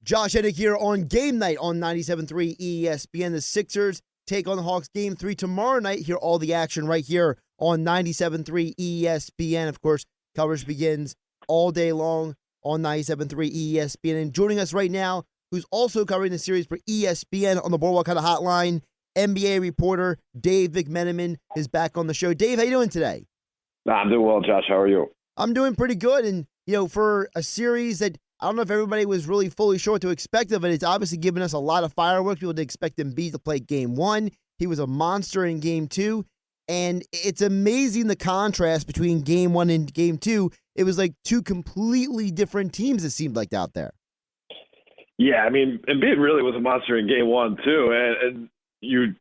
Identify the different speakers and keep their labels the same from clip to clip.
Speaker 1: Josh Hennig here on Game Night on 97.3 ESPN. The Sixers take on the Hawks Game 3 tomorrow night. Hear all the action right here on 97.3 ESPN. Of course, coverage begins all day long on 97.3 ESPN. And joining us right now, who's also covering the series for ESPN on the Boardwalk Kind of Hotline, NBA reporter Dave McMenamin is back on the show. Dave, how you doing today?
Speaker 2: I'm doing well, Josh. How are you?
Speaker 1: I'm doing pretty good. And, for a series that I don't know if everybody was really fully sure what to expect of it. It's obviously given us a lot of fireworks. People didn't expect Embiid to play Game 1. He was a monster in Game 2. And it's amazing the contrast between Game 1 and Game 2. It was like two completely different teams, it seemed like, out there.
Speaker 2: Yeah, I mean, Embiid really was a monster in Game 1, too. And you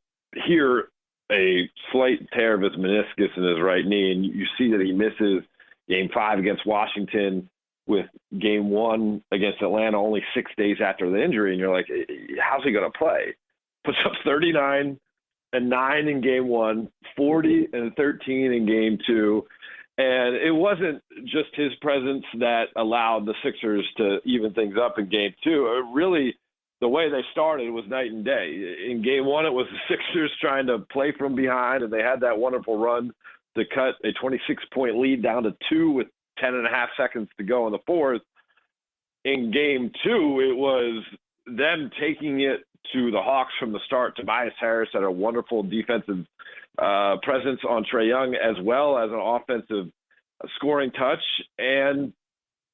Speaker 2: hear a slight tear of his meniscus in his right knee, and you see that he misses Game 5 against Washington, with Game 1 against Atlanta only 6 days after the injury, and you're like, how's he going to play? Puts up 39 and 9 in Game 1, 40 and 13 in Game 2, and it wasn't just his presence that allowed the Sixers to even things up in Game 2. Really, the way they started was night and day. In Game 1, it was the Sixers trying to play from behind, and they had that wonderful run to cut a 26-point lead down to 2 with 10.5 seconds to go in the fourth. In Game 2, it was them taking it to the Hawks from the start. Tobias Harris had a wonderful defensive presence on Trae Young, as well as an offensive scoring touch. And,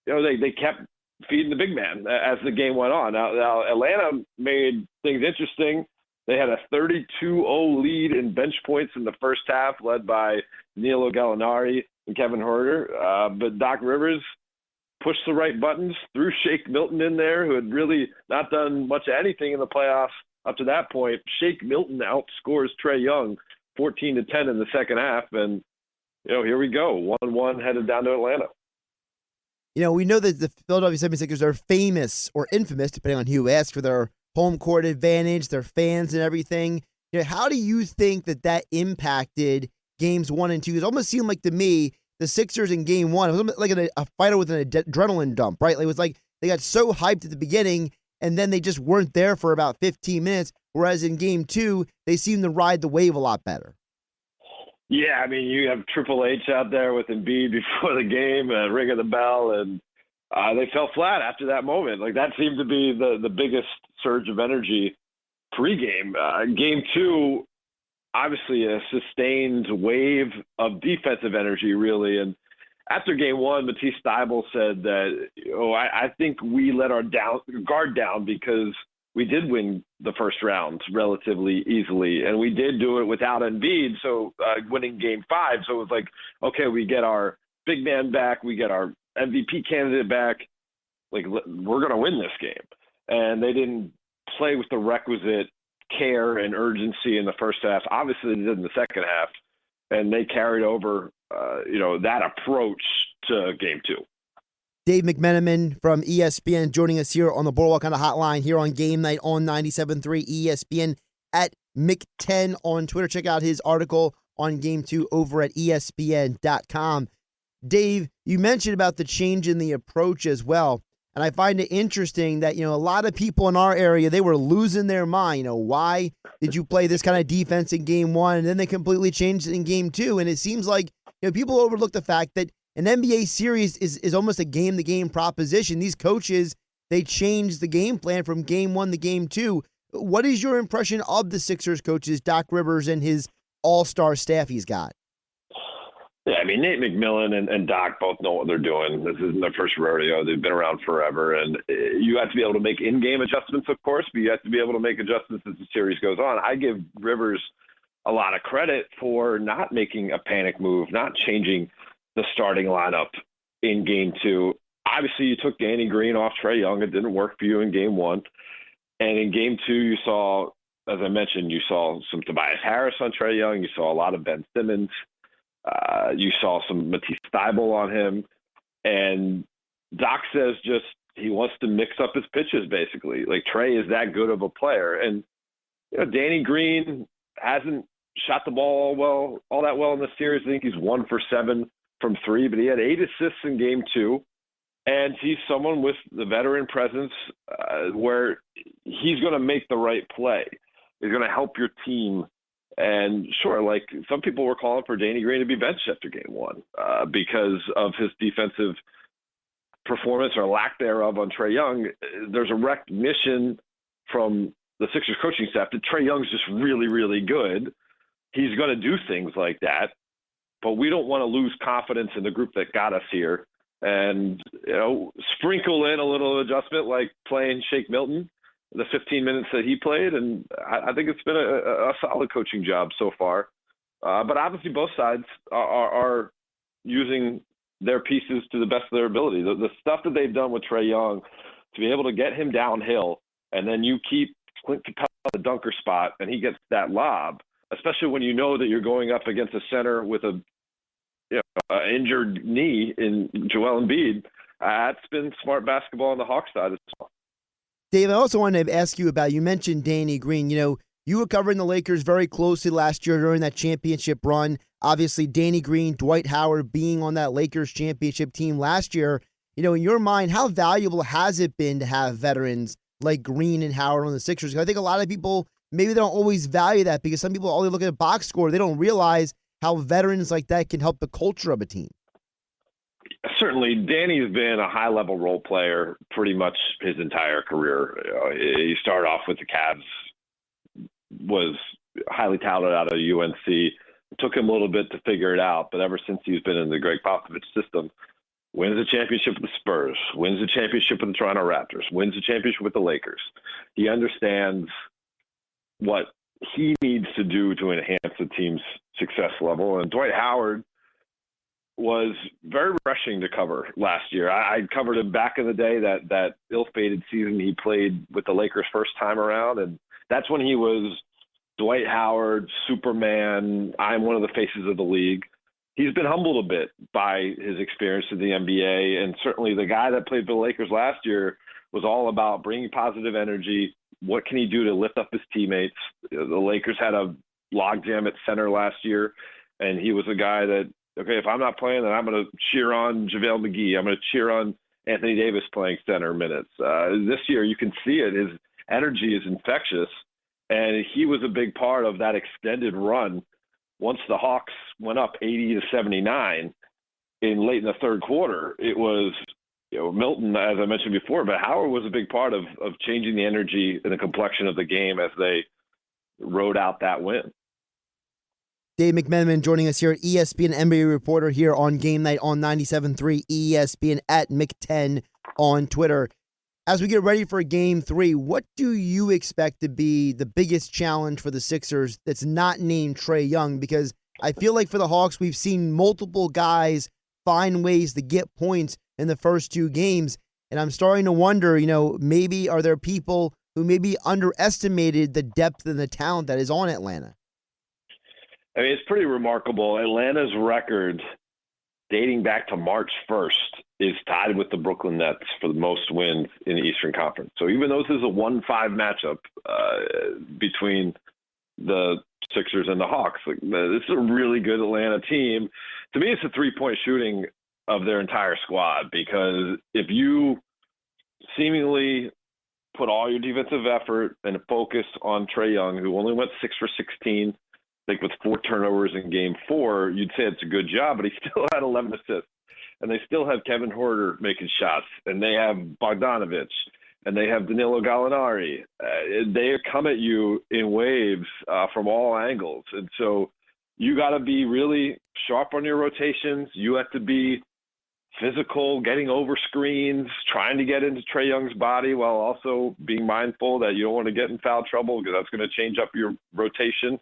Speaker 2: they kept feeding the big man as the game went on. Now Atlanta made things interesting. They had a 32-0 lead in bench points in the first half, led by Danilo Gallinari and Kevin Huerter. But Doc Rivers pushed the right buttons, threw Shake Milton in there, who had really not done much of anything in the playoffs up to that point. Shake Milton outscores Trae Young 14-10 in the second half. And, here we go, 1-1 headed down to Atlanta.
Speaker 1: We know that the Philadelphia 76ers are famous or infamous, depending on who you ask, for their home court advantage, their fans and everything. How do you think that impacted Games 1 and 2? It almost seemed like, to me, the Sixers in Game 1, it was almost like a fighter with an adrenaline dump, right? It was like they got so hyped at the beginning, and then they just weren't there for about 15 minutes, whereas in Game 2, they seemed to ride the wave a lot better.
Speaker 2: Yeah, I mean, you have Triple H out there with Embiid before the game, ringing the bell, and they fell flat after that moment. Like, that seemed to be the biggest surge of energy pregame. Game 2, obviously a sustained wave of defensive energy, really. And after Game 1, Matisse Thybulle said that, I think we let our guard down because we did win the first round relatively easily, and we did do it without Embiid, so winning Game 5. So it was like, okay, we get our big man back, we get our MVP candidate back, like, we're going to win this game. And they didn't play with the requisite care and urgency in the first half. Obviously, they did in the second half, and they carried over, that approach to Game 2.
Speaker 1: Dave McMenamin from ESPN joining us here on the Boardwalk Kind of Hotline here on Game Night on 97.3 ESPN at Mc10 on Twitter. Check out his article on Game 2 over at ESPN.com. Dave, you mentioned about the change in the approach as well. And I find it interesting that, a lot of people in our area, they were losing their mind. Why did you play this kind of defense in Game 1? And then they completely changed it in Game 2. And it seems like, people overlook the fact that an NBA series is almost a game-to-game proposition. These coaches, they changed the game plan from Game 1 to Game 2. What is your impression of the Sixers coaches, Doc Rivers, and his all-star staff he's got?
Speaker 2: Yeah, I mean, Nate McMillan and Doc both know what they're doing. This isn't their first rodeo. They've been around forever. And you have to be able to make in-game adjustments, of course, but you have to be able to make adjustments as the series goes on. I give Rivers a lot of credit for not making a panic move, not changing the starting lineup in Game 2. Obviously, you took Danny Green off Trae Young. It didn't work for you in Game 1. And in Game 2, you saw, as I mentioned, you saw some Tobias Harris on Trae Young. You saw a lot of Ben Simmons. You saw some Matisse Thybulle on him. And Doc says he wants to mix up his pitches, basically. Like, Trae is that good of a player. And, Danny Green hasn't shot the ball all that well in the series. I think he's 1 for 7 from 3, but he had 8 assists in Game 2. And he's someone with the veteran presence where he's going to make the right play. He's going to help your team. And sure, like some people were calling for Danny Green to be benched after game one because of his defensive performance or lack thereof on Trae Young. There's a recognition from the Sixers coaching staff that Trae Young's just really, really good. He's going to do things like that, but we don't want to lose confidence in the group that got us here. And, sprinkle in a little adjustment like playing Shake Milton, the 15 minutes that he played. And I think it's been a solid coaching job so far. But obviously both sides are using their pieces to the best of their ability. The stuff that they've done with Trae Young to be able to get him downhill and then you keep Clint Capella at the dunker spot and he gets that lob, especially when you know that you're going up against a center with a injured knee in Joel Embiid. That's been smart basketball on the Hawks side as well.
Speaker 1: Dave, I also wanted to ask you about, you mentioned Danny Green. You were covering the Lakers very closely last year during that championship run. Obviously, Danny Green, Dwight Howard being on that Lakers championship team last year. In your mind, how valuable has it been to have veterans like Green and Howard on the Sixers? I think a lot of people, maybe they don't always value that because some people only look at a box score. They don't realize how veterans like that can help the culture of a team.
Speaker 2: Certainly, Danny's been a high-level role player pretty much his entire career. He started off with the Cavs, was highly touted out of UNC. It took him a little bit to figure it out, but ever since he's been in the Greg Popovich system, wins a championship with the Spurs, wins a championship with the Toronto Raptors, wins a championship with the Lakers. He understands what he needs to do to enhance the team's success level. And Dwight Howard was very refreshing to cover last year. I covered him back in the day, that ill-fated season he played with the Lakers first time around. And that's when he was Dwight Howard, Superman, I'm one of the faces of the league. He's been humbled a bit by his experience in the NBA. And certainly the guy that played for the Lakers last year was all about bringing positive energy. What can he do to lift up his teammates? The Lakers had a logjam at center last year, and he was a guy that, okay, if I'm not playing, then I'm going to cheer on JaVale McGee. I'm going to cheer on Anthony Davis playing center minutes. This year, you can see it. His energy is infectious, and he was a big part of that extended run. Once the Hawks went up 80-79 late in the third quarter, it was Milton, as I mentioned before, but Howard was a big part of changing the energy and the complexion of the game as they rode out that win.
Speaker 1: Dave McMenamin joining us here, ESPN NBA reporter here on Game Night on 97.3 ESPN at Mc10 on Twitter. As we get ready for Game 3, what do you expect to be the biggest challenge for the Sixers that's not named Trae Young? Because I feel like for the Hawks, we've seen multiple guys find ways to get points in the first two games. And I'm starting to wonder, maybe are there people who maybe underestimated the depth and the talent that is on Atlanta?
Speaker 2: I mean, it's pretty remarkable. Atlanta's record dating back to March 1st is tied with the Brooklyn Nets for the most wins in the Eastern Conference. So even though this is a 1-5 matchup between the Sixers and the Hawks, this is a really good Atlanta team. To me, it's a three-point shooting of their entire squad, because if you seemingly put all your defensive effort and focus on Trae Young, who only went 6 for 16, I think with 4 turnovers in game 4, you'd say it's a good job, but he still had 11 assists. And they still have Kevin Huerter making shots, and they have Bogdanovich, and they have Danilo Gallinari. They come at you in waves from all angles. And so you got to be really sharp on your rotations. You have to be physical, getting over screens, trying to get into Trae Young's body while also being mindful that you don't want to get in foul trouble, because that's going to change up your rotation.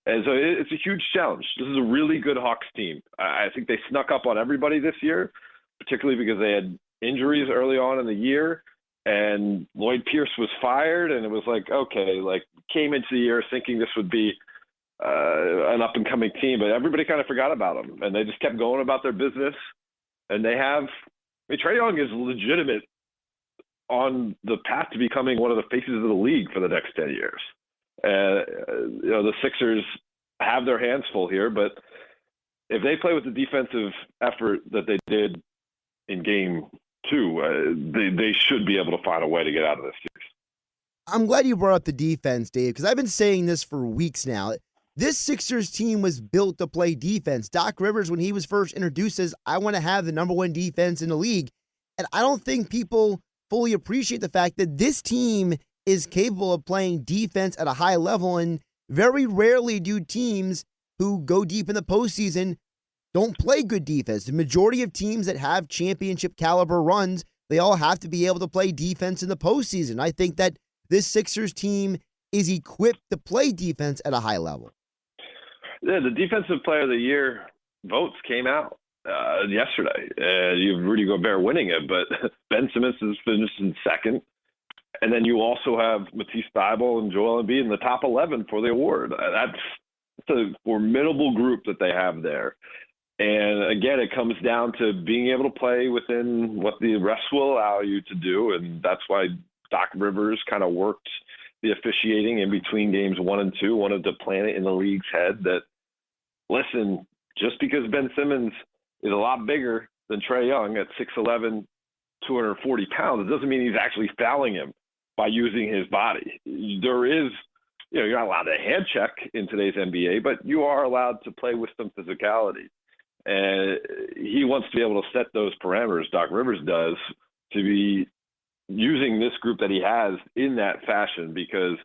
Speaker 2: And so it's a huge challenge. This is a really good Hawks team. I think they snuck up on everybody this year, particularly because they had injuries early on in the year, and Lloyd Pierce was fired, and it was like, okay, came into the year thinking this would be an up-and-coming team, but everybody kind of forgot about them, and they just kept going about their business. And they have Trae Young is legitimate on the path to becoming one of the faces of the league for the next 10 years. The Sixers have their hands full here, but if they play with the defensive effort that they did in game too. They should be able to find a way to get out of this series.
Speaker 1: I'm glad you brought up the defense, Dave, because I've been saying this for weeks now. This Sixers team was built to play defense. Doc Rivers, when he was first introduced, says, I want to have the number one defense in the league. And I don't think people fully appreciate the fact that this team is capable of playing defense at a high level. And very rarely do teams who go deep in the postseason don't play good defense. The majority of teams that have championship caliber runs, they all have to be able to play defense in the postseason. I think that this Sixers team is equipped to play defense at a high level.
Speaker 2: Yeah, the Defensive Player of the Year votes came out yesterday. You have Rudy Gobert winning it, but Ben Simmons is finished in second. And then you also have Matisse Thybulle and Joel Embiid in the top 11 for the award. That's a formidable group that they have there. And again, it comes down to being able to play within what the refs will allow you to do. And that's why Doc Rivers kind of worked the officiating in between games 1 and 2, wanted to plant it in the league's head that, listen, just because Ben Simmons is a lot bigger than Trae Young at 6'11", 240 pounds, it doesn't mean he's actually fouling him by using his body. There is, you're not allowed to hand check in today's NBA, but you are allowed to play with some physicality. And he wants to be able to set those parameters, Doc Rivers does, to be using this group that he has in that fashion because,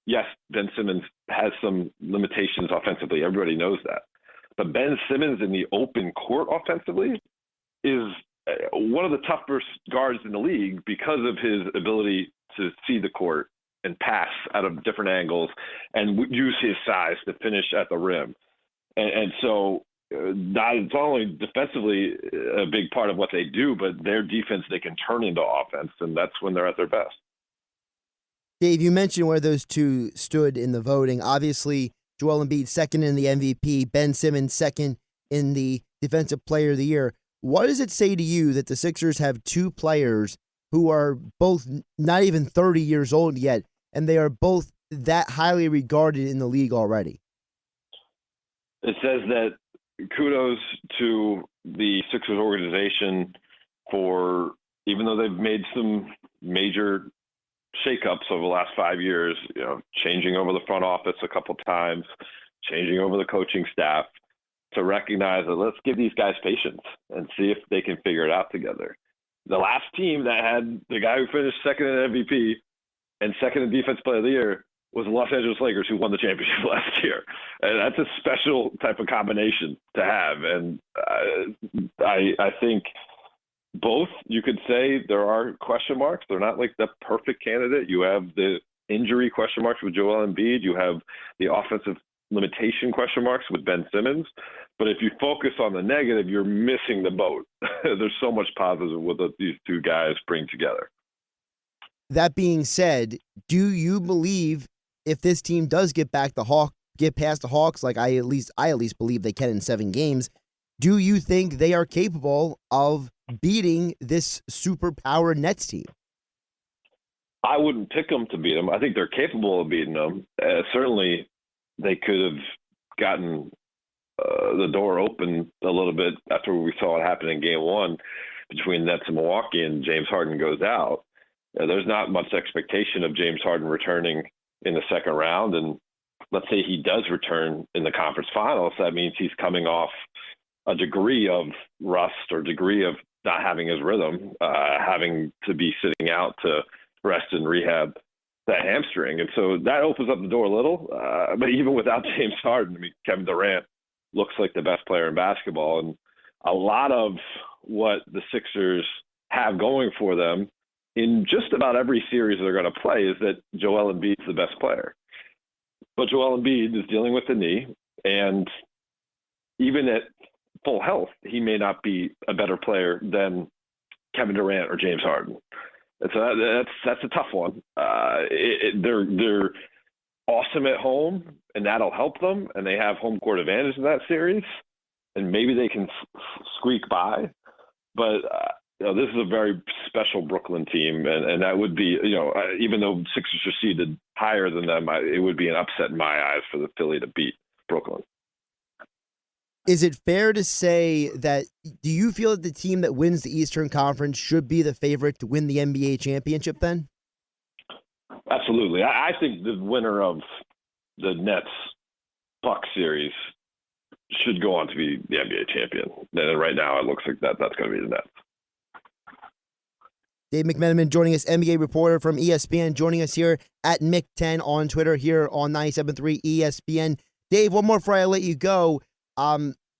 Speaker 2: yes, Ben Simmons has some limitations offensively. Everybody knows that. But Ben Simmons in the open court offensively is one of the toughest guards in the league because of his ability to see the court and pass out of different angles and use his size to finish at the rim. And so it's not only defensively a big part of what they do, but their defense they can turn into offense, and that's when they're at their best.
Speaker 1: Dave, you mentioned where those two stood in the voting. Obviously, Joel Embiid second in the MVP, Ben Simmons second in the Defensive Player of the Year. What does it say to you that the Sixers have two players who are both not even 30 years old yet, and they are both that highly regarded in the league already?
Speaker 2: It says that kudos to the Sixers organization for, even though they've made some major shakeups over the last 5 years, changing over the front office a couple times, changing over the coaching staff, to recognize that let's give these guys patience and see if they can figure it out together. The last team that had the guy who finished second in MVP and second in Defensive Player of the Year was the Los Angeles Lakers, who won the championship last year. And that's a special type of combination to have. And I think both, you could say there are question marks. They're not like the perfect candidate. You have the injury question marks with Joel Embiid. You have the offensive limitation question marks with Ben Simmons. But if you focus on the negative, you're missing the boat. There's so much positive with what these two guys bring together.
Speaker 1: That being said, do you believe if this team does get past the Hawks, like I at least believe they can in 7 games, do you think they are capable of beating this superpower Nets team?
Speaker 2: I wouldn't pick them to beat them. I think they're capable of beating them. Certainly, they could have gotten the door open a little bit after we saw it happen in Game 1 between Nets and Milwaukee, and James Harden goes out. There's not much expectation of James Harden returning in the second round, and let's say he does return in the conference finals. That means he's coming off a degree of rust or degree of not having his rhythm, having to be sitting out to rest and rehab that hamstring. And so that opens up the door a little. But even without James Harden, Kevin Durant looks like the best player in basketball. And a lot of what the Sixers have going for them in just about every series they're going to play is that Joel Embiid is the best player. But Joel Embiid is dealing with the knee, and even at full health, he may not be a better player than Kevin Durant or James Harden. And so that's a tough one. They're awesome at home, and that'll help them, and they have home court advantage in that series, and maybe they can squeak by. But this is a very special Brooklyn team, and that would be, even though Sixers are seeded higher than them, it would be an upset in my eyes for the Philly to beat Brooklyn.
Speaker 1: Is it fair to say that, do you feel that the team that wins the Eastern Conference should be the favorite to win the NBA championship then?
Speaker 2: Absolutely. I think the winner of the Nets-Bucks series should go on to be the NBA champion. And right now it looks like that's going to be the Nets.
Speaker 1: Dave McMenamin joining us, NBA reporter from ESPN, joining us here at Mick10 on Twitter here on 97.3 ESPN. Dave, one more before I let you go.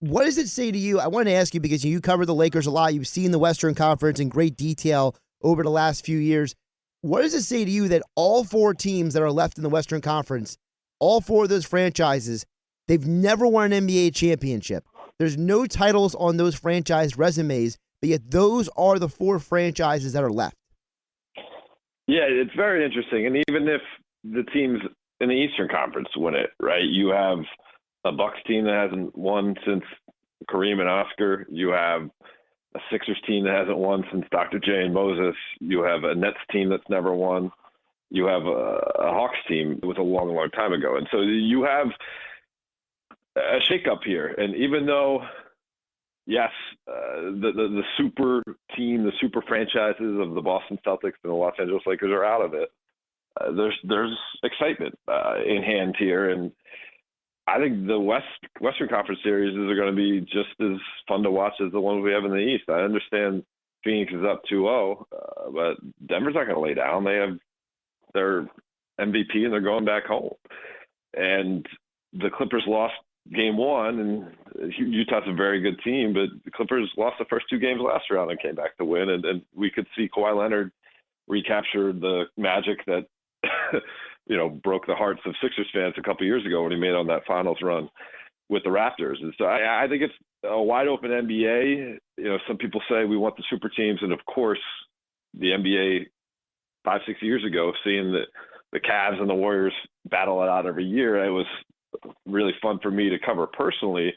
Speaker 1: What does it say to you? I want to ask you because you cover the Lakers a lot. You've seen the Western Conference in great detail over the last few years. What does it say to you that all four teams that are left in the Western Conference, all four of those franchises, they've never won an NBA championship? There's no titles on those franchise resumes, but yet those are the four franchises that are left.
Speaker 2: Yeah, it's very interesting. And even if the teams in the Eastern Conference win it, right, you have a Bucks team that hasn't won since Kareem and Oscar. You have a Sixers team that hasn't won since Dr. J and Moses. You have a Nets team that's never won. You have a Hawks team that was a long, long time ago. And so you have a shakeup here. And even though, yes, the super team, the super franchises of the Boston Celtics and the Los Angeles Lakers are out of it, there's excitement in hand here. And I think the Western Conference series are going to be just as fun to watch as the ones we have in the East. I understand Phoenix is up 2-0, but Denver's not going to lay down. They have their MVP and they're going back home. And the Clippers lost game one, and Utah's a very good team, but the Clippers lost the first two games last round and came back to win. And we could see Kawhi Leonard recapture the magic that broke the hearts of Sixers fans a couple years ago when he made on that finals run with the Raptors. And so I think it's a wide open NBA. Some people say we want the super teams. And of course, the NBA 5-6 years ago, seeing the Cavs and the Warriors battle it out every year, it was really fun for me to cover personally.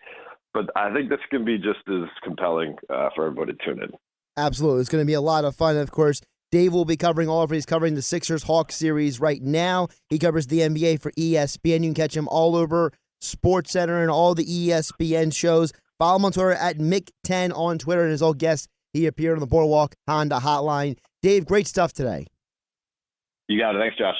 Speaker 2: But I think this can be just as compelling for everybody to tune in.
Speaker 1: Absolutely. It's going to be a lot of fun. And of course, Dave will be covering all of it. He's covering the Sixers-Hawks series right now. He covers the NBA for ESPN. You can catch him all over SportsCenter and all the ESPN shows. Follow him on Twitter at Mick10 on Twitter. And as all guests, he appeared on the Boardwalk Honda Hotline. Dave, great stuff today.
Speaker 2: You got it. Thanks, Josh.